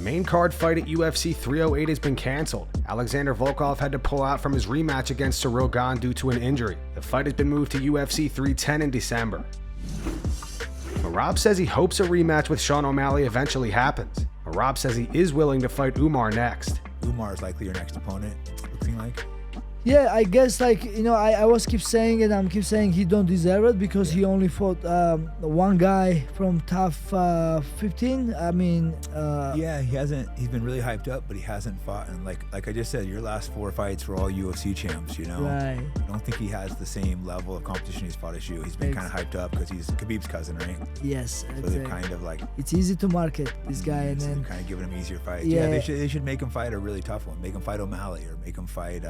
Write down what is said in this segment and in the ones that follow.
main card fight at UFC 308 has been cancelled. Alexander Volkov had to pull out from his rematch against Ciryl Gane due to an injury. The fight has been moved to UFC 310 in December. Merab says he hopes a rematch with Sean O'Malley eventually happens. Merab says he is willing to fight Umar next. Umar is likely your next opponent, looking like. Yeah, I guess, like, you know, I was keep saying it. I'm keep saying he don't deserve it because he only fought one guy from top 15. I mean, yeah, he hasn't. He's been really hyped up, but he hasn't fought. And like I just said, your last 4 fights were all UFC champs. You know, right. I don't think he has the same level of competition he's fought as you. He's been kind of hyped up because he's Khabib's cousin, right? Yes. So they're kind of like. It's easy to market this guy, and then kind of giving him easier fights. Yeah, they should make him fight a really tough one. Make him fight O'Malley or make him fight.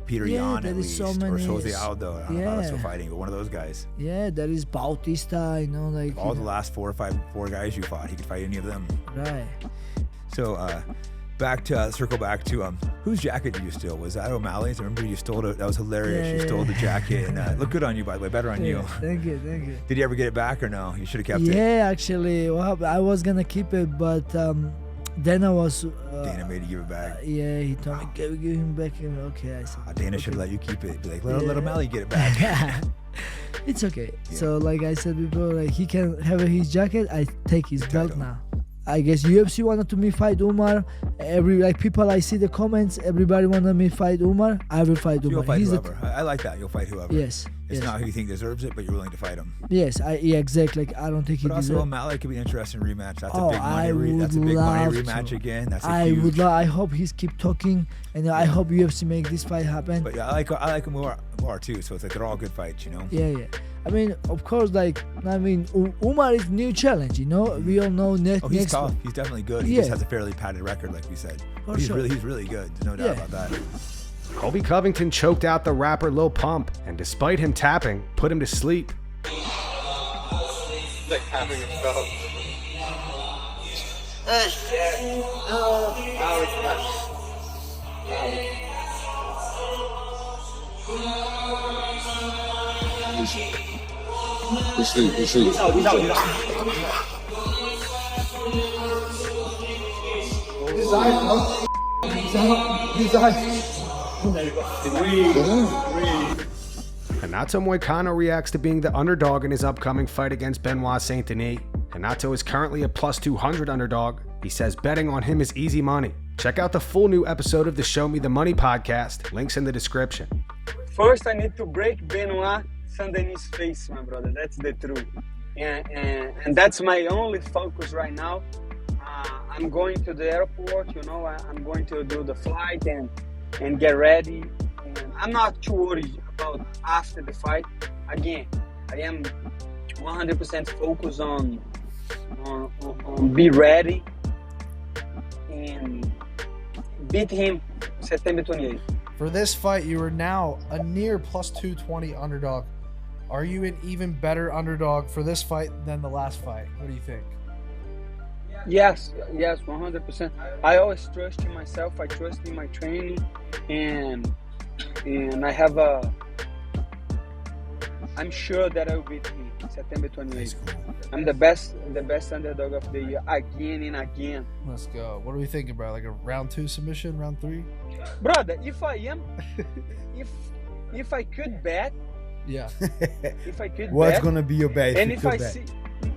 Peter Yan at least, or Jose Aldo. I don't know if I'm still fighting, but one of those guys. Yeah, that is Bautista, you know, like all the last 4 guys you fought, he could fight any of them. Right. So circle back to whose jacket did you steal? Was that O'Malley's? I remember you stole it. That was hilarious. You stole the jacket, and looked good on you, by the way. Better on you. Thank you. Did you ever get it back or no? You should have kept it. Yeah, actually, well, I was gonna keep it, but then I was. Dana made you give it back. Yeah, he told me give him back. Okay, I said. Dana should let you keep it. Be like, let O'Malley get it back. It's okay. Yeah. So, like I said before, like he can have his jacket. I take his belt now. I guess UFC wanted to me fight Umar. People, I see the comments. Everybody wanted me fight Umar. I will fight Umar. You'll fight whoever. I like that. You'll fight whoever. Yes. It's not who you think deserves it, but you're willing to fight him. Yes, exactly. Like, I don't think he deserves it. But also O'Malley could be an interesting rematch. That's a big money. That's a big money rematch again. That's a huge. I hope he's keep talking, and I hope UFC make this fight happen. But yeah, I like him more too. So it's like they're all good fights, you know. Yeah. I mean, of course, Umar is new challenge, you know. We all know he's tough. He's definitely good. He just has a fairly padded record, like we said. But he's really good. There's no doubt about that. Colby Covington choked out the rapper Lil Pump, and despite him tapping, put him to sleep. Like tapping himself. You sleep. Renato Moicano reacts to being the underdog in his upcoming fight against Benoit Saint Denis. Renato is currently a plus 200 underdog. He says betting on him is easy money. Check out the full new episode of the Show Me the Money podcast. Links in the description. First, I need to break Benoit Saint Denis' face, my brother. That's the truth. And that's my only focus right now. I'm going to the airport, you know, I'm going to do the flight and get ready. And I'm not too worried about after the fight. Again, I am 100% focused on be ready and beat him September 28th. For this fight, you are now a near plus 220 underdog. Are you an even better underdog for this fight than the last fight? What do you think? Yes, 100%. I always trust in myself. I trust in my training, and I have I'm sure that I will beat him September 28th. I'm the best underdog of the year again and again. Let's go. What are we thinking, bro? Like a round 2 submission, round 3? Brother, if I could bet, yeah. If I could What's bet, gonna be your bet? And if I see.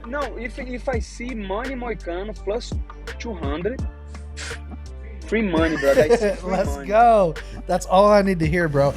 No, if I see money Moicano plus 200, free money, bro. Let's go. That's all I need to hear, bro.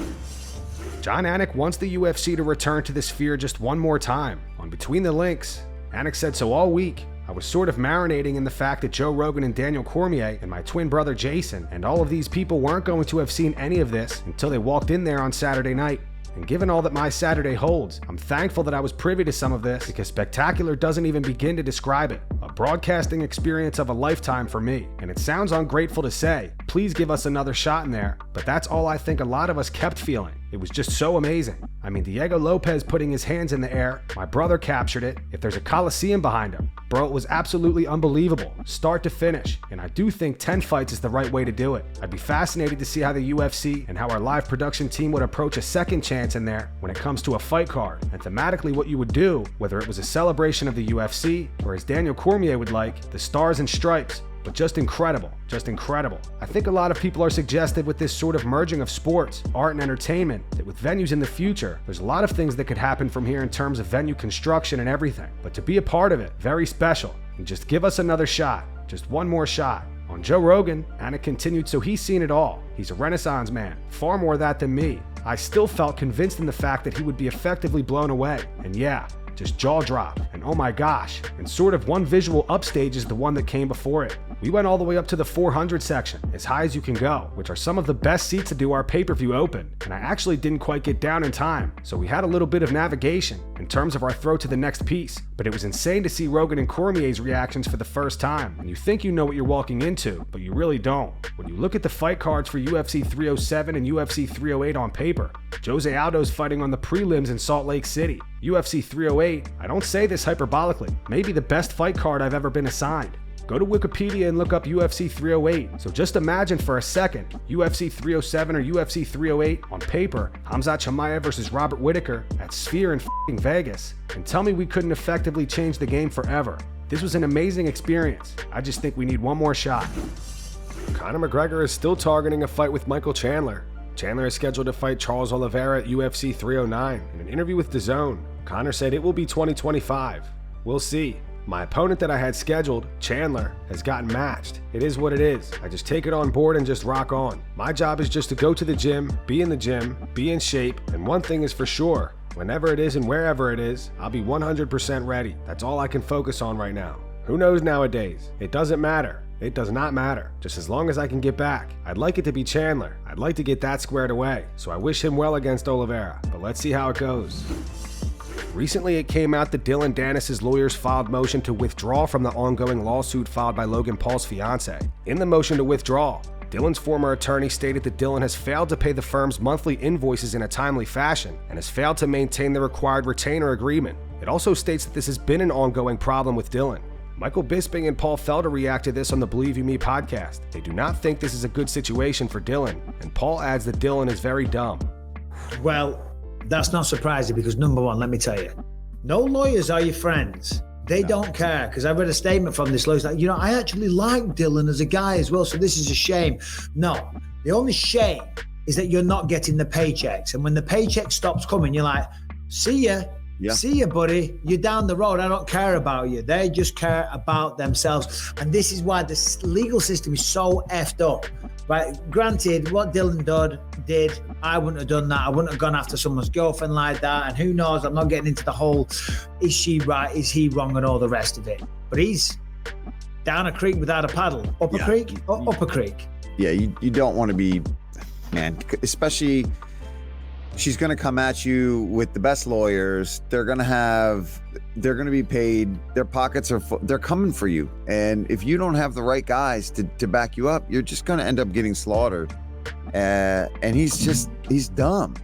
Jon Anik wants the UFC to return to the sphere just one more time. On Between the Links, Anik said, so all week, I was sort of marinating in the fact that Joe Rogan and Daniel Cormier and my twin brother Jason and all of these people weren't going to have seen any of this until they walked in there on Saturday night. And given all that my Saturday holds, I'm thankful that I was privy to some of this because spectacular doesn't even begin to describe it. A broadcasting experience of a lifetime for me. And it sounds ungrateful to say, please give us another shot in there, but that's all I think a lot of us kept feeling. It was just so amazing. I mean, Diego Lopez putting his hands in the air, my brother captured it, if there's a Coliseum behind him. Bro, it was absolutely unbelievable, start to finish, and I do think 10 fights is the right way to do it. I'd be fascinated to see how the UFC and how our live production team would approach a second chance in there when it comes to a fight card, and thematically what you would do, whether it was a celebration of the UFC, or as Daniel Cormier would like, the Stars and Stripes, but just incredible, just incredible. I think a lot of people are suggestive with this sort of merging of sports, art, and entertainment that with venues in the future, there's a lot of things that could happen from here in terms of venue construction and everything. But to be a part of it, very special. And just give us another shot, just one more shot. On Joe Rogan, Anik continued, so he's seen it all. He's a Renaissance man, far more of that than me. I still felt convinced in the fact that he would be effectively blown away. And yeah, just jaw drop, and oh my gosh, and sort of one visual upstage is the one that came before it. We went all the way up to the 400 section, as high as you can go, which are some of the best seats to do our pay-per-view open, and I actually didn't quite get down in time, so we had a little bit of navigation in terms of our throw to the next piece, but it was insane to see Rogan and Cormier's reactions for the first time, and you think you know what you're walking into, but you really don't. When you look at the fight cards for UFC 307 and UFC 308 on paper, Jose Aldo's fighting on the prelims in Salt Lake City. UFC 308, I don't say this hyperbolically, maybe the best fight card I've ever been assigned. Go to Wikipedia and look up UFC 308. So just imagine for a second, UFC 307 or UFC 308 on paper, Khamzat Chimaev versus Robert Whittaker at Sphere in f***ing Vegas, and tell me we couldn't effectively change the game forever. This was an amazing experience. I just think we need one more shot. Conor McGregor is still targeting a fight with Michael Chandler. Chandler is scheduled to fight Charles Oliveira at UFC 309. In an interview with DAZN, Conor said it will be 2025. We'll see. My opponent that I had scheduled, Chandler, has gotten matched. It is what it is. I just take it on board and just rock on. My job is just to go to the gym, be in shape, and one thing is for sure, whenever it is and wherever it is, I'll be 100% ready. That's all I can focus on right now. Who knows nowadays? It doesn't matter. It does not matter. Just as long as I can get back. I'd like it to be Chandler. I'd like to get that squared away. So I wish him well against Oliveira, but let's see how it goes. Recently, it came out that Dillon Danis' lawyers filed motion to withdraw from the ongoing lawsuit filed by Logan Paul's fiance. In the motion to withdraw, Dillon's former attorney stated that Dillon has failed to pay the firm's monthly invoices in a timely fashion and has failed to maintain the required retainer agreement. It also states that this has been an ongoing problem with Dillon. Michael Bisping and Paul Felder reacted to this on the Believe You Me podcast. They do not think this is a good situation for Dillon, and Paul adds that Dillon is very dumb. Well, that's not surprising because number one, let me tell you, no lawyers are your friends. They don't care, because I read a statement from this lawyer, like, I actually like Dillon as a guy as well, so this is a shame. No, the only shame is that you're not getting the paychecks. And when the paycheck stops coming, you're like, see ya. Yeah. See you, buddy. You're down the road. I don't care about you. They just care about themselves. And this is why the legal system is so effed up. Right? Granted, what Dillon did, I wouldn't have done that. I wouldn't have gone after someone's girlfriend like that. And who knows? I'm not getting into the whole, is she right? Is he wrong? And all the rest of it. But he's down a creek without a paddle. Up a creek? Up a creek. Yeah, you don't want to be, man, especially... She's going to come at you with the best lawyers. They're going to be paid. Their pockets are full. They're coming for you. And if you don't have the right guys to back you up, you're just going to end up getting slaughtered. And he's dumb.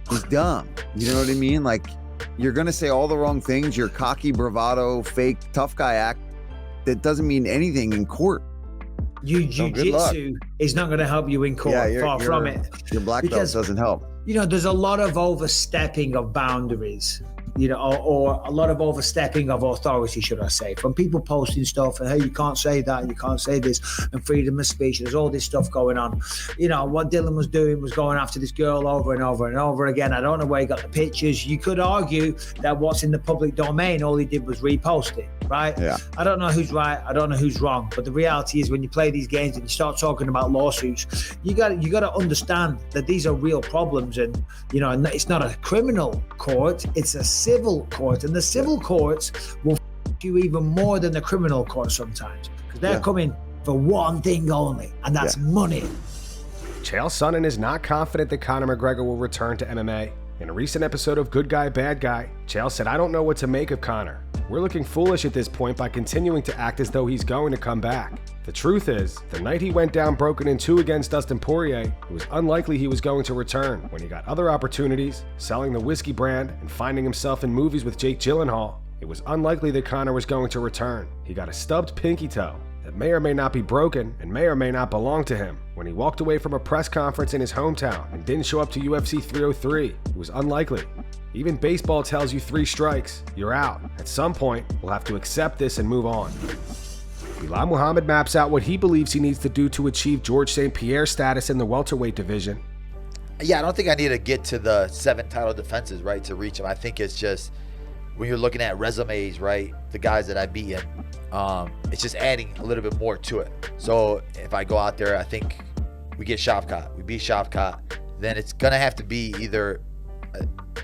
He's dumb. You know what I mean? Like, you're going to say all the wrong things. Your cocky, bravado, fake, tough guy act that doesn't mean anything in court. Jiu-jitsu is not going to help you in court. Far from it. Your black belt doesn't help. There's a lot of overstepping of boundaries, or a lot of overstepping of authority, should I say, from people posting stuff and, hey, you can't say that, you can't say this, and freedom of speech. There's all this stuff going on. What Dillon was doing was going after this girl over and over and over again. I don't know where he got the pictures. You could argue that what's in the public domain, all he did was repost it, right? Yeah. I don't know who's right. I don't know who's wrong. But the reality is, when you play these games and you start talking about lawsuits, you got to understand that these are real problems. And, it's not a criminal court. It's a civil court. And the civil courts will you even more than the criminal court sometimes, because they're coming for one thing only, and that's money. Chael Sonnen is not confident that Conor McGregor will return to MMA. In a recent episode of Good Guy, Bad Guy, Chael said, "I don't know what to make of Conor. We're looking foolish at this point by continuing to act as though he's going to come back. The truth is, the night he went down broken in two against Dustin Poirier, it was unlikely he was going to return when he got other opportunities, selling the whiskey brand and finding himself in movies with Jake Gyllenhaal. It was unlikely that Conor was going to return. He got a stubbed pinky toe that may or may not be broken and may or may not belong to him. When he walked away from a press conference in his hometown and didn't show up to UFC 303, it was unlikely. Even baseball tells you 3 strikes, you're out. At some point, we'll have to accept this and move on." Belal Muhammad maps out what he believes he needs to do to achieve George St. Pierre's status in the welterweight division. Yeah, I don't think I need to get to the 7 title defenses, right, to reach him. I think it's just when you're looking at resumes, right, the guys that I beat him, it's just adding a little bit more to it. So if I go out there, I think we get Shavkat, we beat Shavkat, then it's going to have to be either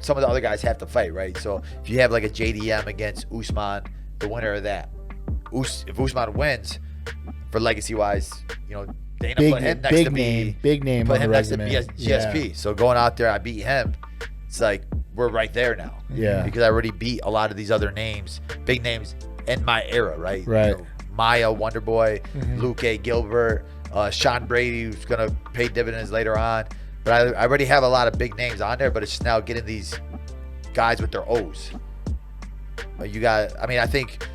some of the other guys have to fight, right? So if you have like a JDM against Usman, the winner of that, if Usman wins, for legacy-wise, you know, Dana put him next to me. Big name. Put him next to resume. GSP. Yeah. So going out there, I beat him. It's like we're right there now. Yeah. Because I already beat a lot of these other names, big names in my era, right? Right. You know, Maya, Wonderboy, Luke A. Gilbert, Sean Brady, who's gonna pay dividends later on. But I already have a lot of big names on there. But it's just now getting these guys with their O's. I think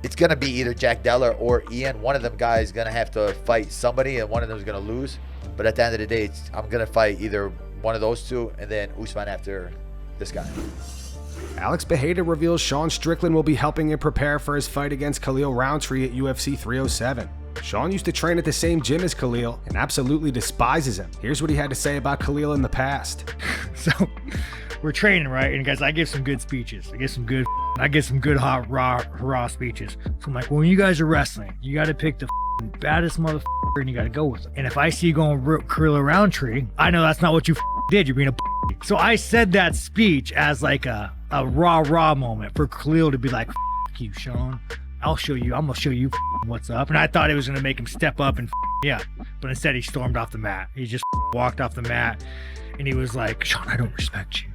it's going to be either Jack Della or Ian. One of them guys is going to have to fight somebody, and one of them is going to lose. But at the end of the day, I'm going to fight either one of those two and then Usman after this guy. Alex Pereira reveals Sean Strickland will be helping him prepare for his fight against Khalil Rountree at UFC 307. Sean used to train at the same gym as Khalil and absolutely despises him. Here's what he had to say about Khalil in the past. So we're training, right? And guys, I give some good speeches. I give some good hot raw speeches. So I'm like, well, when you guys are wrestling, you got to pick the baddest motherfucker and you got to go with it. And if I see you going Khalil Rountree, I know that's not what you did. You're being a So I said that speech as like a raw moment for Khalil to be like, you, Sean. I'm gonna show you what's up. And I thought it was gonna make him step up and yeah, but instead he stormed off the mat. He just walked off the mat and he was like, Sean, I don't respect you.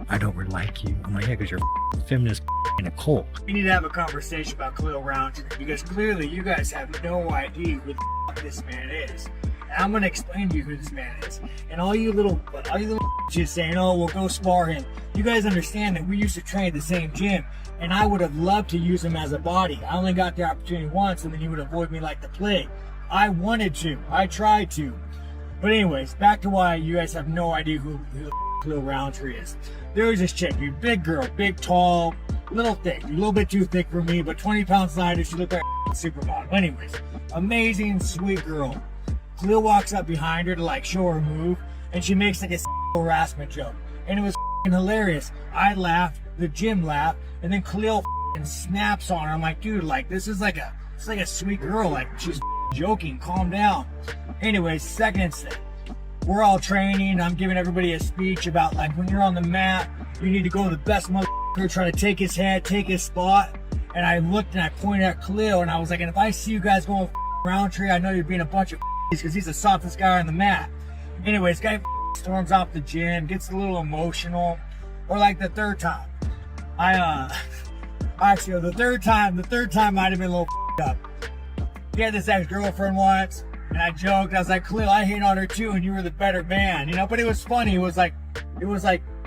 I don't like you. I'm like, yeah, because you're a feminist in a cult. We need to have a conversation about Khalil Rountree because clearly you guys have no idea who the this man is. And I'm gonna explain to you who this man is. And all you little just saying, oh, we'll go spar him. You guys understand that we used to train at the same gym. And I would have loved to use him as a body. I only got the opportunity once, and then he would avoid me like the plague. I wanted to. I tried to. But anyways, back to why you guys have no idea who Khalil Rountree is. There was this chick, dude, big girl, big, tall, little thick, a little bit too thick for me, but 20 pounds lighter. She looked like a supermodel. Anyways, amazing, sweet girl. Khalil walks up behind her to like show her move, and she makes like a harassment joke. And it was hilarious. I laughed, the gym laughed, and then Khalil snaps on her. I'm like, dude, like this is like a sweet girl. Like she's joking. Calm down. Anyways, second incident. We're all training. I'm giving everybody a speech about like when you're on the mat, you need to go to the best motherfucker, try to take his head, take his spot. And I looked and I pointed at Khalil and I was like, and if I see you guys going Rountree, I know you're being a bunch of because he's the softest guy on the mat. Anyways, guy storms off the gym, gets a little emotional. Or like the third time. The third time might have been a little up. He had this ex-girlfriend once, and I joked, I was like, Khalil, I hate on her too, and you were the better man, you know, but it was funny, it was like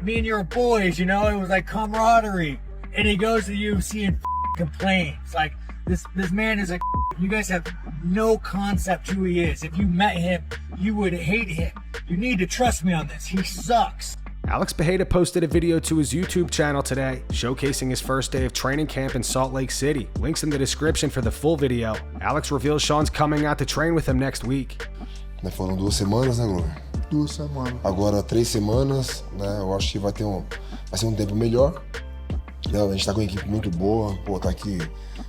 me and your boys, you know, it was like camaraderie, and he goes to the UFC and complains, like, this man is you guys have no concept who he is. If you met him, you would hate him. You need to trust me on this, he sucks. Alex Pereira posted a video to his YouTube channel today, showcasing his first day of training camp in Salt Lake City. Links in the description for the full video. Alex reveals Sean's coming out to train with him next week. Foram 2 semanas, né, Glover? 2 semanas. Agora 3 semanas, né? Eu acho que vai ser um tempo melhor. A gente tá com uma equipe muito boa. Pô, tá aqui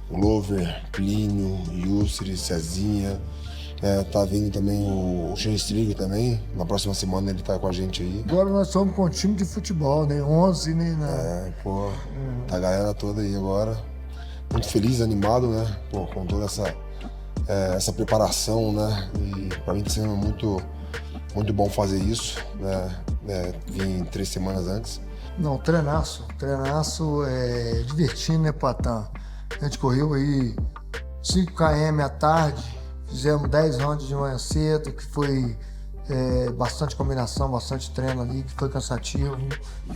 o Glover, Plínio, Yusri, Cezinha. Tá vindo também o Strickland também. Na próxima semana ele tá com a gente aí. Agora nós estamos com um time de futebol, né? 11, né? Pô, tá a galera toda aí agora. Muito feliz, animado, né? Pô, com toda essa preparação, né? E pra mim tá sendo muito bom fazer isso, né? Vim 3 semanas antes. Não, treinaço, divertindo, né, Patã? A gente correu aí 5 km à tarde. Fizemos 10 rounds de manhã cedo, que foi bastante combinação, bastante treino ali, que foi cansativo.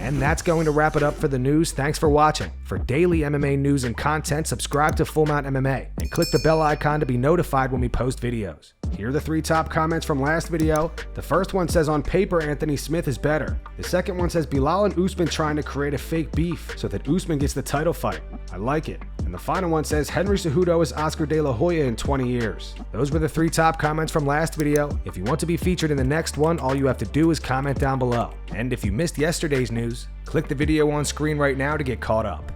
And that's going to wrap it up for the news. Thanks for watching. For daily MMA news and content, subscribe to Full Mount MMA and click the bell icon to be notified when we post videos. Here are the 3 top comments from last video. The first one says, on paper, Anthony Smith is better. The second one says, Belal and Usman trying to create a fake beef so that Usman gets the title fight. I like it. And the final one says, Henry Cejudo is Oscar De La Hoya in 20 years. Those were the 3 top comments from last video. If you want to be featured in the next one, all you have to do is comment down below. And if you missed yesterday's news, click the video on screen right now to get caught up.